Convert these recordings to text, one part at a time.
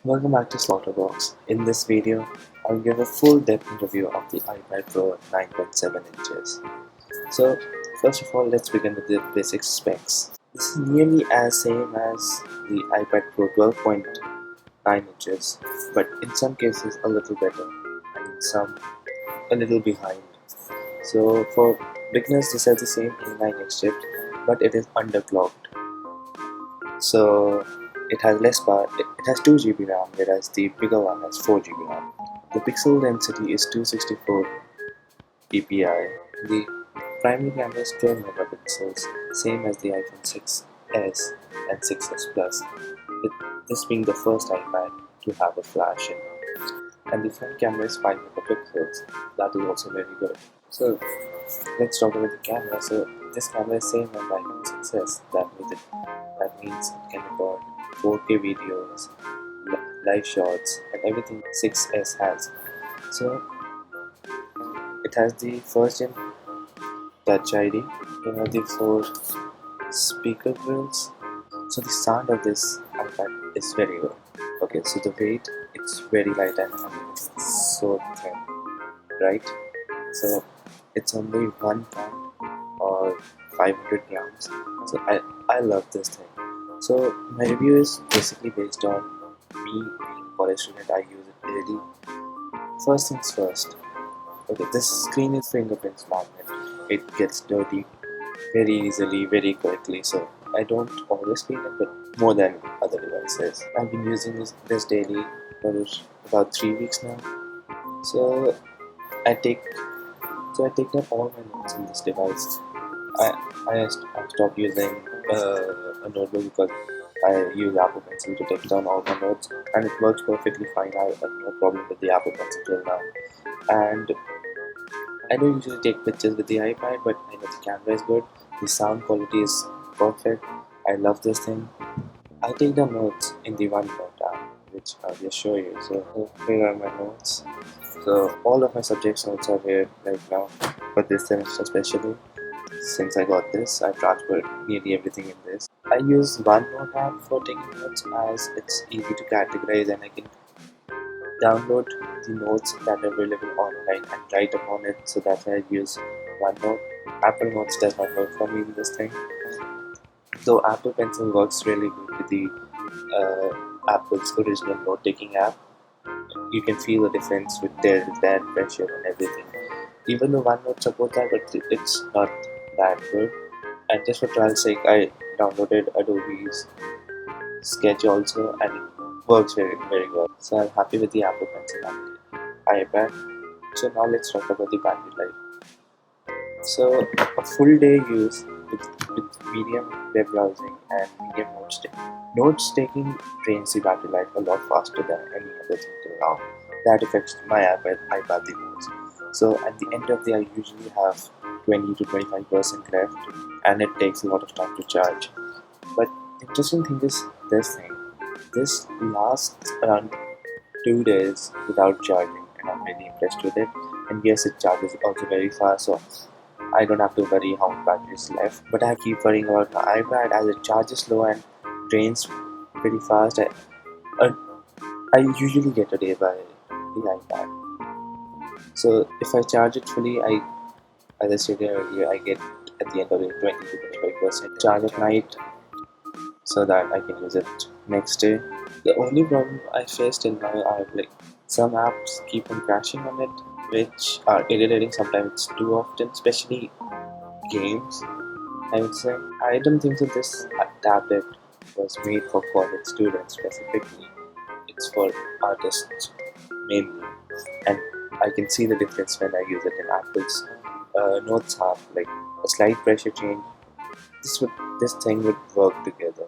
Welcome back to Slaughterbox. In this video, I'll give a full depth review of the iPad Pro 9.7 inches. So, first of all, let's begin with the basic specs. This is nearly as same as the iPad Pro 12.9 inches, but in some cases a little better, and in some a little behind. So, for beginners, this has the same A9X chip, but it is underclocked. So it has less power. It has 2 GB RAM, whereas the bigger one has 4 GB RAM. The pixel density is 264 ppi. The primary camera is 12 megapixels, same as the iPhone 6s and 6s Plus. With this being the first iPad to have a flash in. And the front camera is 5 megapixels. That is also very good. So let's talk about the camera. So this camera is same as the iPhone 6s. That means it can record 4K videos, live shots, and everything 6s has. So it has the first gen Touch ID. The 4 speaker grills. So the sound of this iPad is very good. Okay, so the weight, it's very light and so thin, right? So it's only 1 pound or 500 grams. So I love this thing. So my review is basically based on me being a college student. I use it daily. First things first. Okay, this screen is fingerprint magnet. It gets dirty very easily, very quickly. So I don't always clean it, but more than other devices. I've been using this daily for about 3 weeks now. So I take down all my notes in this device. I stopped using a notebook because I use Apple Pencil to take down all my notes, and it works perfectly fine. I have no problem with the Apple Pencil till now. And I don't usually take pictures with the iPad, but I know the camera is good. The sound quality is perfect. I love this thing. I take down notes in the OneNote app, which I'll just show you. So here are my notes. So all of my subjects notes are here right now, but this semester especially. Since I got this, I transferred nearly everything in this. I use OneNote app for taking notes as it's easy to categorize and I can download the notes that are available online and write upon it. So that's why I use OneNote. Apple Notes does not work for me in this thing. Though Apple Pencil works really good with the Apple's original note-taking app. You can feel the difference with their pressure and everything. Even though OneNote supports that, but it's not that good. And just for trial's sake, I downloaded Adobe's Sketch also, and it works very, very well. So I'm happy with the Apple Pencil and iPad. So now let's talk about the battery life. So a full day use with medium web browsing and medium notes taking drains the battery life a lot faster than any other thing till now. That affects my iPad the most. So at the end of the day, I usually have 20 to 25% left, and it takes a lot of time to charge. But the interesting thing is this thing. This lasts around 2 days without charging, and I'm really impressed with it. And yes, it charges also very fast, so I don't have to worry how much battery is left. But I keep worrying about my iPad as it charges slow and drains pretty fast. Uh, I usually get a day by the iPad. So if I charge it fully, as I stated earlier, I get at the end of the day 20 to 25% charge at night, so that I can use it next day. The only problem I faced till now are like some apps keep on crashing on it, which are irritating. Sometimes it's too often, especially games. I would say I don't think that this tablet was made for college students specifically. It's for artists mainly, and I can see the difference when I use it in Apple's Notes app. Like a slight pressure change, this thing would work together.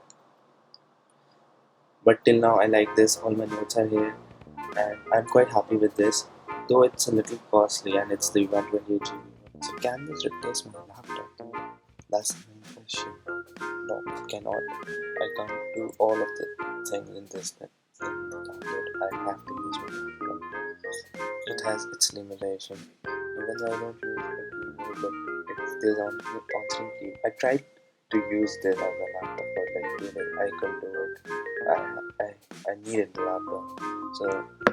But till now, I like this. All my notes are here, and I'm quite happy with this. Though it's a little costly, and it's the 128 GB. So can this replace my laptop? That's the main question. No, it cannot. I can't do all of the things in this in the tablet. I have to use my laptop. It has its limitation. Even though I don't use a keyboard, but it's there's on screen key. I tried to use this as a laptop, but like do it, I could do it. I needed the laptop. So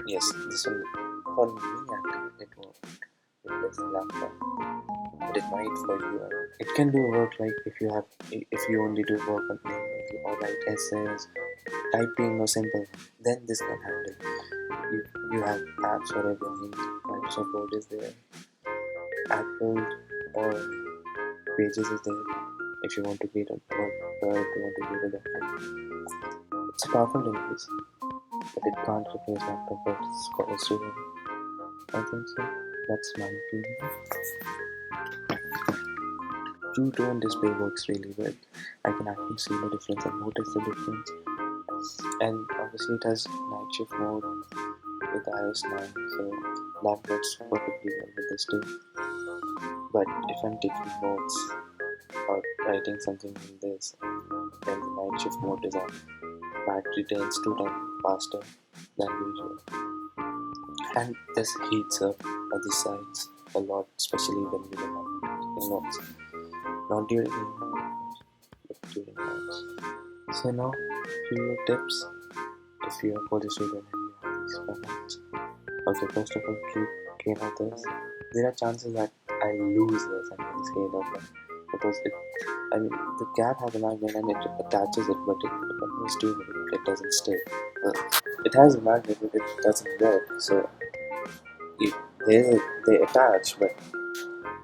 yes, this one for me actually it won't replace the laptop, but it might for you. It can do work like if you only do work on email or write essays, typing or simple, then this can handle. You have apps for everything. Microsoft Word is there. Apple Pages is there. If you want to create a word, if you want to create a document, it's a powerful device, but it can't replace laptop for scholar student. I think so. That's my opinion. Two-tone display works really well. I can actually see the difference and notice the difference. And obviously it has night shift mode with iOS 9, so that works perfectly well with this too. But if I'm taking notes or writing something in this, then the night shift mode is on. Battery turns 2 times faster than usual. And this heats up at the sides a lot, especially when we are taking notes. Not during email, but during notes. So now, few tips if you are a college student and you have these formats. Okay, first of all, keep care of this. There are chances that I lose this and get scared of it because the cap has a magnet and it attaches it, but when it's doing it doesn't stay. Uh, it has a magnet, but it doesn't work. So it, they attach, but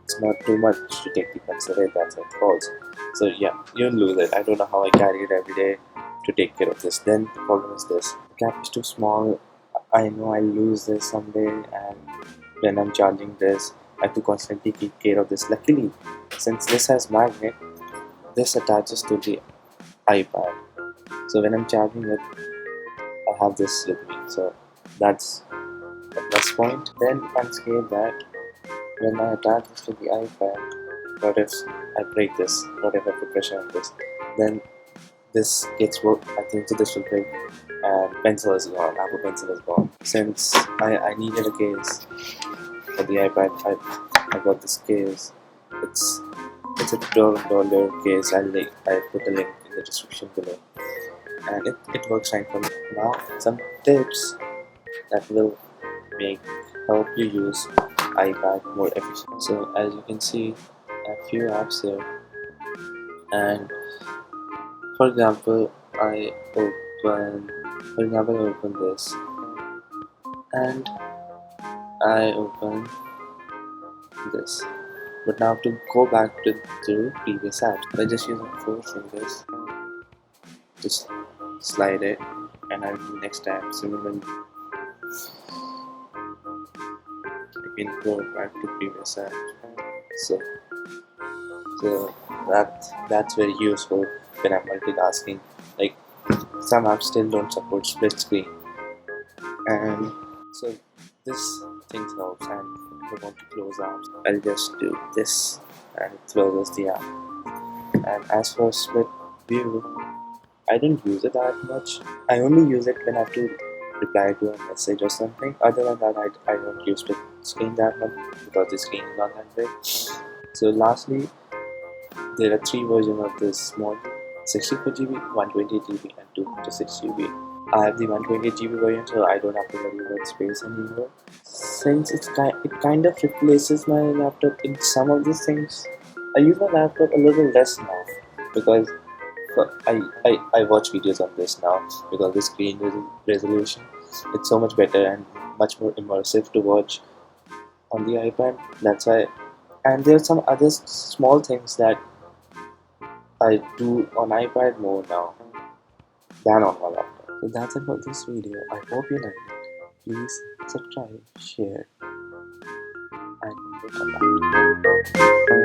it's not too much to take the pencil away. That's how it falls. So yeah, you'll lose it. I don't know how I carry it every day to take care of this. Then the problem is this: the cap is too small. I know I'll lose this someday, and when I'm charging this, I have to constantly keep care of this. Luckily, since this has magnet, this attaches to the iPad. So when I'm charging it, I have this with me. So that's the plus point. Then I'm scared that when I attach this to the iPad, what if I break this? What if I put pressure on this? Then this gets work. I think so this will break, and pencil is gone. Apple Pencil is gone. Since I needed a case for the iPad, I got this case. It's it's a $12 case. I put a link in the description below, and it works fine for me. Now some tips that will make help you use iPad more efficient. So as you can see, a few apps here, and for example, I open this, and I open this. But now to go back to the previous apps, I just use my 4 fingers, just slide it, and I'll do next tab. Similarly, I can go back to previous app. So, that's very useful when I'm multitasking. Like some apps still don't support split screen, and so this thing helps. And if I want to close apps, I'll just do this, and it closes the app. And as for split view, I don't use it that much. I only use it when I have to reply to a message or something. Other than that, I don't use split screen that much because the screen is not that big. So lastly, there are 3 versions of this model: 64 GB, 128 GB, and 256 GB. I have the 128 GB version, so I don't have to worry about space anymore. Since it kind of replaces my laptop in some of these things, I use my laptop a little less now because I watch videos on this now because the screen resolution it's so much better and much more immersive to watch on the iPad. That's why, and there are some other small things that I do on iPad more now than on my laptop. So that's it for this video. I hope you liked it. Please subscribe, share, and we'll come back.